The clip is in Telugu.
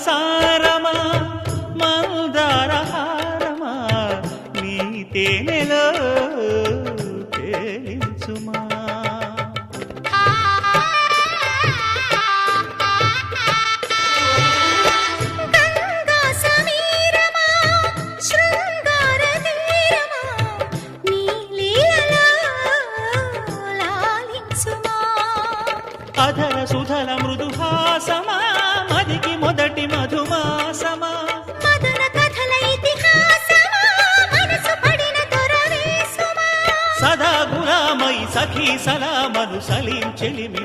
సారమా మందారహారమా నీ తేనెలో తేలించుమా అధర సుధల మృదుహాసమా మదికి మొదటి మధుమాసమా మదన కథల ఇతిహాసమా మనసు పడిన దొరవేసుమా సదా గులామై సఖీ సలామను సలీం చెలిమి